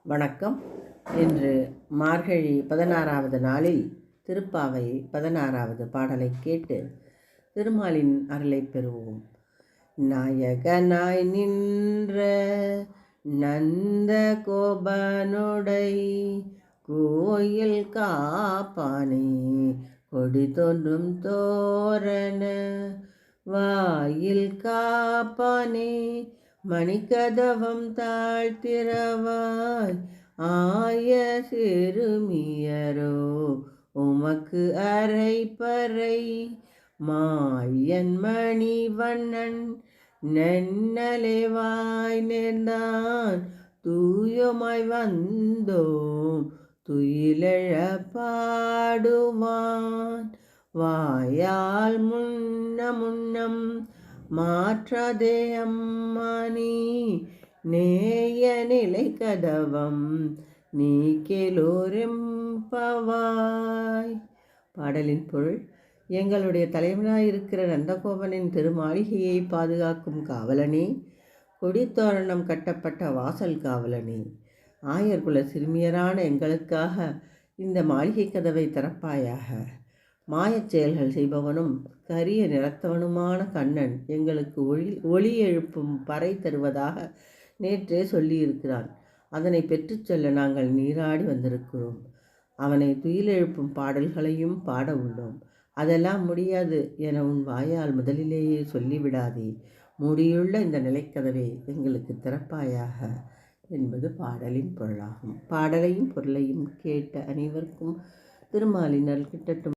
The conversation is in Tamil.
வணக்கம். இன்று மார்கழி 16வது நாளில் திருப்பாவை 16வது பாடலை கேட்டு திருமாலின் அருளை பெறுவோம். நாயகனாய் நின்ற நந்த கோபனுடை கோயில் காப்பானே, கொடி தோன்றும் தோரண வாயில் காப்பானே, மணிக்கதவம் தாழ்த்திரவாய் ஆய சிறுமியரோ உமக்கு அரைப்பறை, மாயன் மணி வண்ணன் நென்னலைவாய் நேர்ந்தான் தூயமாய் வந்தோம் துயிலெழ பாடுவான். வாயால் முன்னம் மாற்றாதே அம்மானி, நேய நிலை கதவம் நீக்கெலோரெம்பவாய். பாடலின் பொருள்: எங்களுடைய தலைவனாயிருக்கிற நந்தகோபனின் திருமாளிகையை பாதுகாக்கும் காவலனே, கொடித்தோரணம் கட்டப்பட்ட வாசல் காவலனே, ஆயர்குல சிறுமியரான எங்களுக்காக இந்த மாளிகை கதவை திறப்பாயாக. மாயச் செயல்கள் செய்பவனும் கரிய நிறத்தவனுமான கண்ணன் எங்களுக்கு ஒளி எழுப்பும் பறை தருவதாக நேற்றே சொல்லியிருக்கிறான். அதனை பெற்றுச் செல்ல நாங்கள் நீராடி வந்திருக்கிறோம். அவனை துயிலெழுப்பும் பாடல்களையும் பாட உள்ளோம். அதெல்லாம் முடியாது என உன் வாயால் முதலிலேயே சொல்லிவிடாதே. மூடியுள்ள இந்த நிலைக்கதவை எங்களுக்கு திறப்பாயாக என்பது பாடலின் பொருளாகும். பாடலையும் பொருளையும் கேட்ட அனைவருக்கும் திருமாலின் அருள் கிட்டட்டும்.